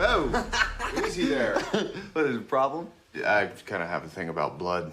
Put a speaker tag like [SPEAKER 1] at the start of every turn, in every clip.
[SPEAKER 1] Whoa! Easy there. What is the problem? I kind of have a thing about blood.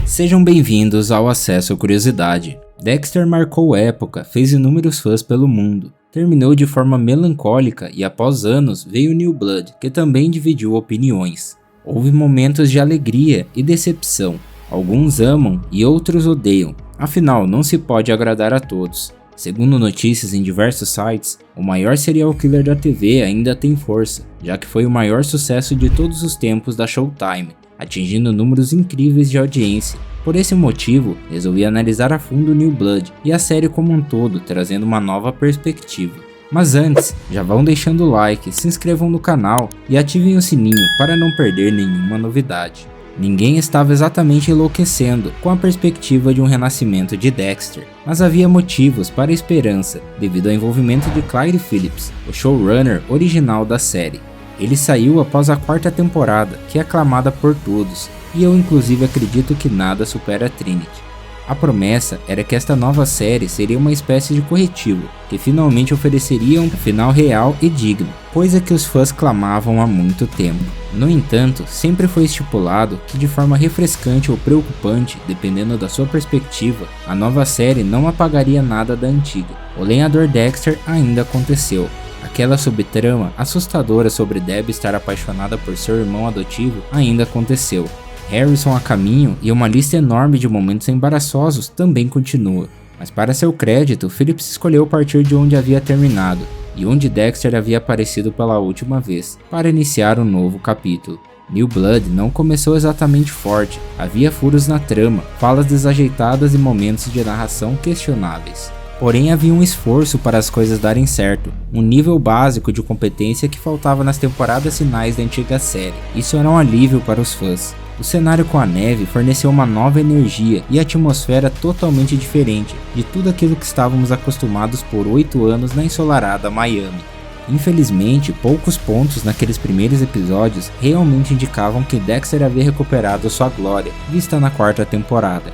[SPEAKER 2] Sejam bem-vindos ao Acesso à Curiosidade. Dexter marcou época, fez inúmeros fãs pelo mundo. Terminou de forma melancólica e após anos veio New Blood, que também dividiu opiniões. Houve momentos de alegria e decepção. Alguns amam e outros odeiam, afinal não se pode agradar a todos. Segundo notícias em diversos sites, o maior serial killer da TV ainda tem força, já que foi o maior sucesso de todos os tempos da Showtime, atingindo números incríveis de audiência. Por esse motivo, resolvi analisar a fundo New Blood e a série como um todo, trazendo uma nova perspectiva. Mas antes, já vão deixando o like, se inscrevam no canal e ativem o sininho para não perder nenhuma novidade. Ninguém estava exatamente enlouquecendo com a perspectiva de um renascimento de Dexter, mas havia motivos para a esperança devido ao envolvimento de Clyde Phillips, o showrunner original da série. Ele saiu após a 4ª temporada, que é aclamada por todos, e eu inclusive acredito que nada supera Trinity. A promessa era que esta nova série seria uma espécie de corretivo, que finalmente ofereceria um final real e digno, coisa que os fãs clamavam há muito tempo. No entanto, sempre foi estipulado que de forma refrescante ou preocupante, dependendo da sua perspectiva, a nova série não apagaria nada da antiga. O lenhador Dexter ainda aconteceu. Aquela subtrama assustadora sobre Debbie estar apaixonada por seu irmão adotivo ainda aconteceu. Harrison a caminho e uma lista enorme de momentos embaraçosos também continua. Mas para seu crédito, Phillips escolheu partir de onde havia terminado e onde Dexter havia aparecido pela última vez, para iniciar um novo capítulo. New Blood não começou exatamente forte, havia furos na trama, falas desajeitadas e momentos de narração questionáveis. Porém havia um esforço para as coisas darem certo, um nível básico de competência que faltava nas temporadas finais da antiga série. Isso era um alívio para os fãs. O cenário com a neve forneceu uma nova energia e atmosfera totalmente diferente de tudo aquilo que estávamos acostumados por 8 anos na ensolarada Miami. Infelizmente, poucos pontos naqueles primeiros episódios realmente indicavam que Dexter havia recuperado sua glória, vista na 4ª temporada.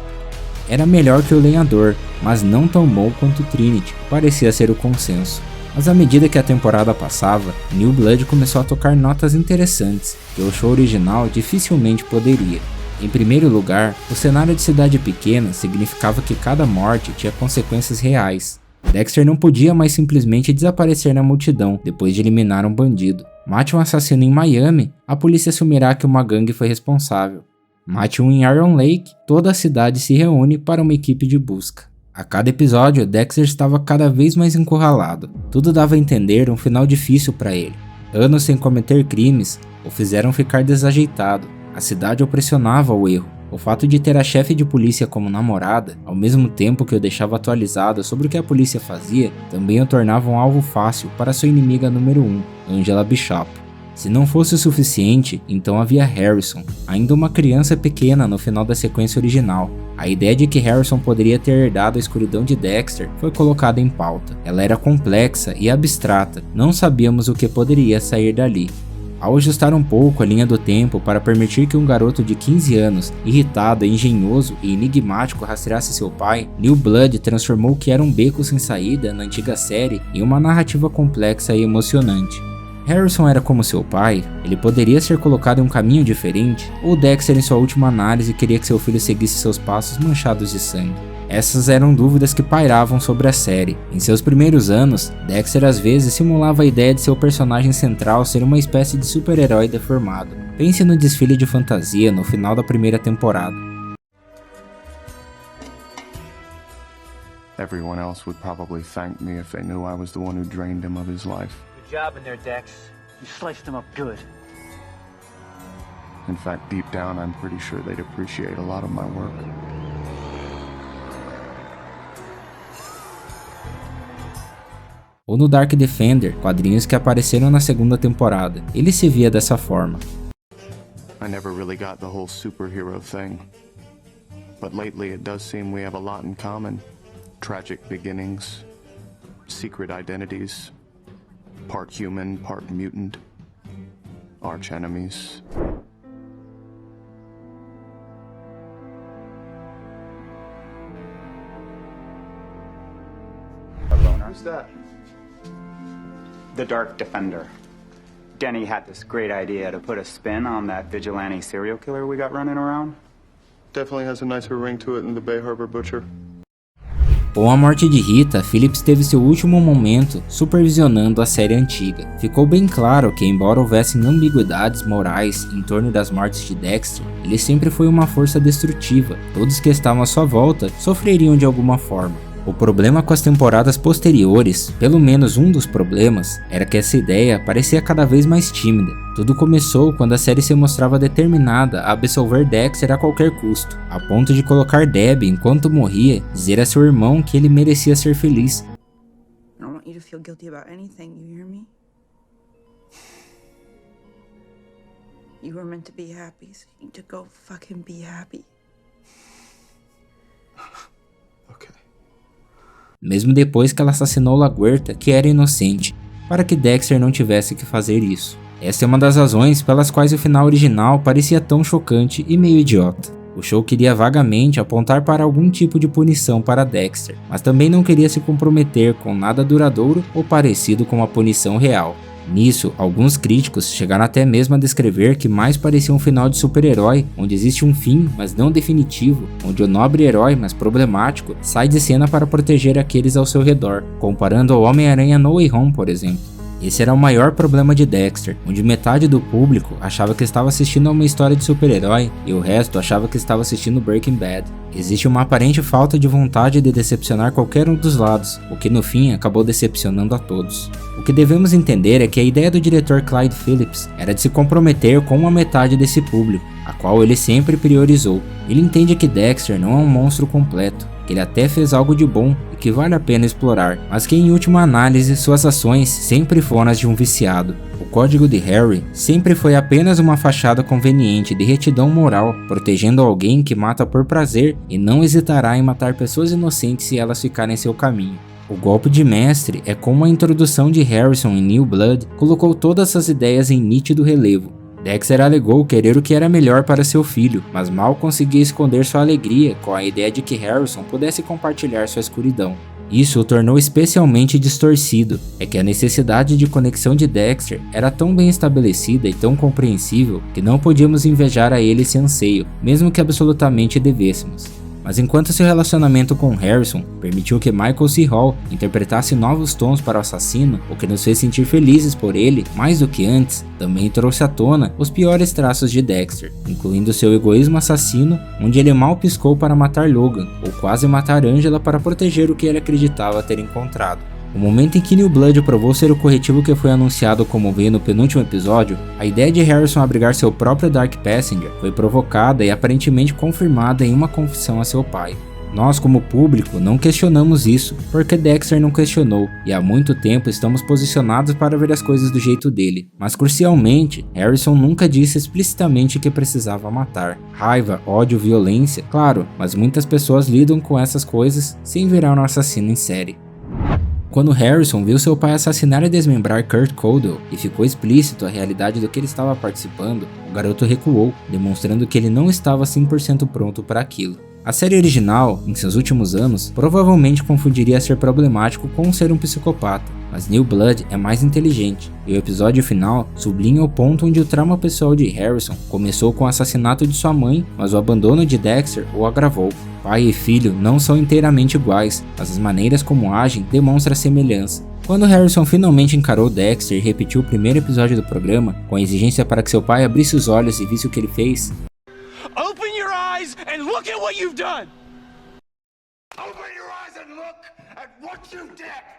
[SPEAKER 2] Era melhor que o lenhador, mas não tão bom quanto Trinity, parecia ser o consenso. Mas à medida que a temporada passava, New Blood começou a tocar notas interessantes, que o show original dificilmente poderia. Em primeiro lugar, o cenário de cidade pequena significava que cada morte tinha consequências reais. Dexter não podia mais simplesmente desaparecer na multidão depois de eliminar um bandido. Mate um assassino em Miami, a polícia assumirá que uma gangue foi responsável. Mate um em Iron Lake, toda a cidade se reúne para uma equipe de busca. A cada episódio, Dexter estava cada vez mais encurralado. Tudo dava a entender um final difícil para ele. Anos sem cometer crimes o fizeram ficar desajeitado. A cidade o pressionava ao erro. O fato de ter a chefe de polícia como namorada, ao mesmo tempo que o deixava atualizado sobre o que a polícia fazia, também o tornava um alvo fácil para sua inimiga número 1, Angela Bishop. Se não fosse o suficiente, então havia Harrison, ainda uma criança pequena no final da sequência original. A ideia de que Harrison poderia ter herdado a escuridão de Dexter foi colocada em pauta. Ela era complexa e abstrata, não sabíamos o que poderia sair dali. Ao ajustar um pouco a linha do tempo para permitir que um garoto de 15 anos, irritado, engenhoso e enigmático rastreasse seu pai, New Blood transformou o que era um beco sem saída na antiga série em uma narrativa complexa e emocionante. Harrison era como seu pai? Ele poderia ser colocado em um caminho diferente? Ou Dexter em sua última análise queria que seu filho seguisse seus passos manchados de sangue? Essas eram dúvidas que pairavam sobre a série. Em seus primeiros anos, Dexter às vezes simulava a ideia de seu personagem central ser uma espécie de super-herói deformado. Pense no desfile de fantasia no final da primeira temporada.
[SPEAKER 1] Everyone else would probably thank me if they knew I was the one who drained him of his life.
[SPEAKER 3] Job in there, Dex. You sliced him up good.
[SPEAKER 1] In fact, deep down, I'm pretty sure they'd appreciate a lot of my work.
[SPEAKER 2] Ou no Dark Defender, quadrinhos que apareceram na 2ª temporada. Ele se via dessa forma.
[SPEAKER 1] I never really got the whole superhero thing. But lately it does seem we have a lot in common. Tragic beginnings, secret identities, part human, part mutant, arch enemies.
[SPEAKER 4] Who's that? The Dark Defender. Denny had this great idea to put a spin on that vigilante serial killer we got running around.
[SPEAKER 1] Definitely has a nicer ring to it than the Bay Harbor Butcher.
[SPEAKER 2] Com a morte de Rita, Phillips teve seu último momento supervisionando a série antiga. Ficou bem claro que, embora houvessem ambiguidades morais em torno das mortes de Dexter, ele sempre foi uma força destrutiva. Todos que estavam à sua volta sofreriam de alguma forma. O problema com as temporadas posteriores, pelo menos um dos problemas, era que essa ideia parecia cada vez mais tímida. Tudo começou quando a série se mostrava determinada a absolver Dexter a qualquer custo, a ponto de colocar Debbie, enquanto morria, dizer a seu irmão que ele merecia ser feliz.
[SPEAKER 5] I don't want you to feel guilty about anything, you hear me? You were meant to be happy, so you need to go fucking be happy.
[SPEAKER 1] Okay.
[SPEAKER 2] Mesmo depois que ela assassinou LaGuerta, que era inocente, para que Dexter não tivesse que fazer isso. Essa é uma das razões pelas quais o final original parecia tão chocante e meio idiota. O show queria vagamente apontar para algum tipo de punição para Dexter, mas também não queria se comprometer com nada duradouro ou parecido com uma punição real. Nisso, alguns críticos chegaram até mesmo a descrever que mais parecia um final de super-herói, onde existe um fim, mas não definitivo, onde o nobre herói, mas problemático, sai de cena para proteger aqueles ao seu redor, comparando ao Homem-Aranha No Way Home, por exemplo. Esse era o maior problema de Dexter, onde metade do público achava que estava assistindo a uma história de super-herói e o resto achava que estava assistindo Breaking Bad. Existe uma aparente falta de vontade de decepcionar qualquer um dos lados, o que no fim acabou decepcionando a todos. O que devemos entender é que a ideia do diretor Clyde Phillips era de se comprometer com uma metade desse público, a qual ele sempre priorizou. Ele entende que Dexter não é um monstro completo, que ele até fez algo de bom e que vale a pena explorar, mas que em última análise suas ações sempre foram as de um viciado. O código de Harry sempre foi apenas uma fachada conveniente de retidão moral, protegendo alguém que mata por prazer e não hesitará em matar pessoas inocentes se elas ficarem em seu caminho. O golpe de mestre é como a introdução de Harrison em New Blood colocou todas essas ideias em nítido relevo. Dexter alegou querer o que era melhor para seu filho, mas mal conseguia esconder sua alegria com a ideia de que Harrison pudesse compartilhar sua escuridão. Isso o tornou especialmente distorcido, é que a necessidade de conexão de Dexter era tão bem estabelecida e tão compreensível que não podíamos invejar a ele esse anseio, mesmo que absolutamente devêssemos. Mas enquanto seu relacionamento com Harrison permitiu que Michael C. Hall interpretasse novos tons para o assassino, o que nos fez sentir felizes por ele, mais do que antes, também trouxe à tona os piores traços de Dexter, incluindo seu egoísmo assassino, onde ele mal piscou para matar Logan, ou quase matar Angela para proteger o que ele acreditava ter encontrado. O momento em que New Blood provou ser o corretivo que foi anunciado como veio no penúltimo episódio, a ideia de Harrison abrigar seu próprio Dark Passenger foi provocada e aparentemente confirmada em uma confissão a seu pai. Nós, como público, não questionamos isso, porque Dexter não questionou, e há muito tempo estamos posicionados para ver as coisas do jeito dele. Mas crucialmente, Harrison nunca disse explicitamente que precisava matar. Raiva, ódio, violência, claro, mas muitas pessoas lidam com essas coisas sem virar um assassino em série. Quando Harrison viu seu pai assassinar e desmembrar Kurt Caldwell e ficou explícito a realidade do que ele estava participando, o garoto recuou, demonstrando que ele não estava 100% pronto para aquilo. A série original, em seus últimos anos, provavelmente confundiria ser problemático com ser um psicopata, mas New Blood é mais inteligente, e o episódio final sublinha o ponto onde o trauma pessoal de Harrison começou com o assassinato de sua mãe, mas o abandono de Dexter o agravou. Pai e filho não são inteiramente iguais, mas as maneiras como agem demonstram a semelhança. Quando Harrison finalmente encarou Dexter e repetiu o primeiro episódio do programa, com a exigência para que seu pai abrisse os olhos e visse o que ele fez,
[SPEAKER 6] Open your eyes and look at what you've done! Open your eyes and look at what you did!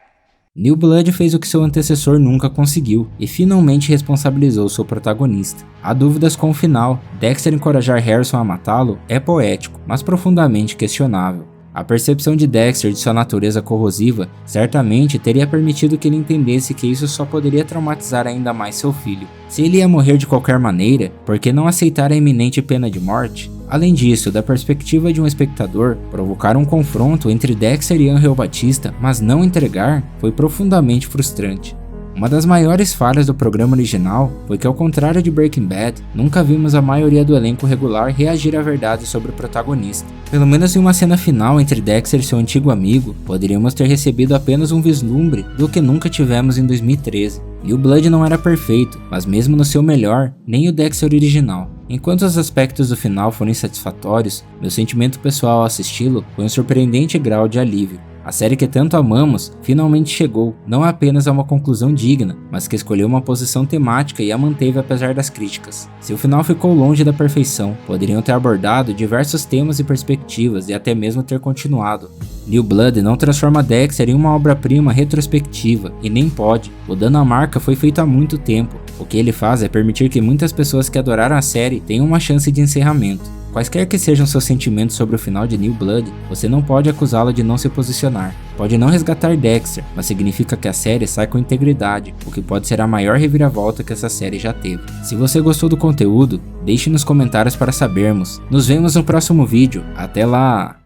[SPEAKER 2] New Blood fez o que seu antecessor nunca conseguiu, e finalmente responsabilizou seu protagonista. Há dúvidas com o final. Dexter encorajar Harrison a matá-lo é poético, mas profundamente questionável. A percepção de Dexter de sua natureza corrosiva certamente teria permitido que ele entendesse que isso só poderia traumatizar ainda mais seu filho. Se ele ia morrer de qualquer maneira, por que não aceitar a iminente pena de morte? Além disso, da perspectiva de um espectador, provocar um confronto entre Dexter e Angel Batista, mas não entregar, foi profundamente frustrante. Uma das maiores falhas do programa original foi que, ao contrário de Breaking Bad, nunca vimos a maioria do elenco regular reagir à verdade sobre o protagonista. Pelo menos em uma cena final entre Dexter e seu antigo amigo, poderíamos ter recebido apenas um vislumbre do que nunca tivemos em 2013. New Blood não era perfeito, mas mesmo no seu melhor, nem o Dexter original. Enquanto os aspectos do final foram insatisfatórios, meu sentimento pessoal ao assisti-lo foi um surpreendente grau de alívio. A série que tanto amamos finalmente chegou, não apenas a uma conclusão digna, mas que escolheu uma posição temática e a manteve apesar das críticas. Se o final ficou longe da perfeição, poderiam ter abordado diversos temas e perspectivas e até mesmo ter continuado. New Blood não transforma Dexter em uma obra-prima retrospectiva, e nem pode. O dano à marca foi feito há muito tempo. O que ele faz é permitir que muitas pessoas que adoraram a série tenham uma chance de encerramento. Quaisquer que sejam seus sentimentos sobre o final de New Blood, você não pode acusá-lo de não se posicionar. Pode não resgatar Dexter, mas significa que a série sai com integridade, o que pode ser a maior reviravolta que essa série já teve. Se você gostou do conteúdo, deixe nos comentários para sabermos. Nos vemos no próximo vídeo. Até lá!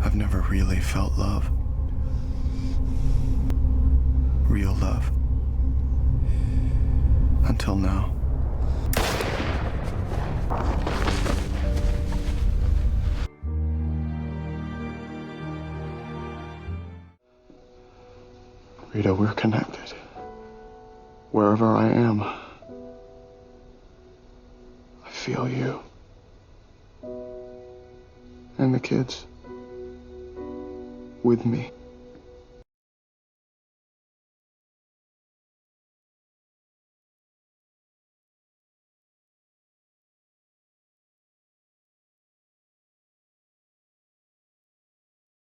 [SPEAKER 1] I've never really felt love. Real love. Until now. Rita, we're connected. Wherever I am, I feel you. And the kids with me.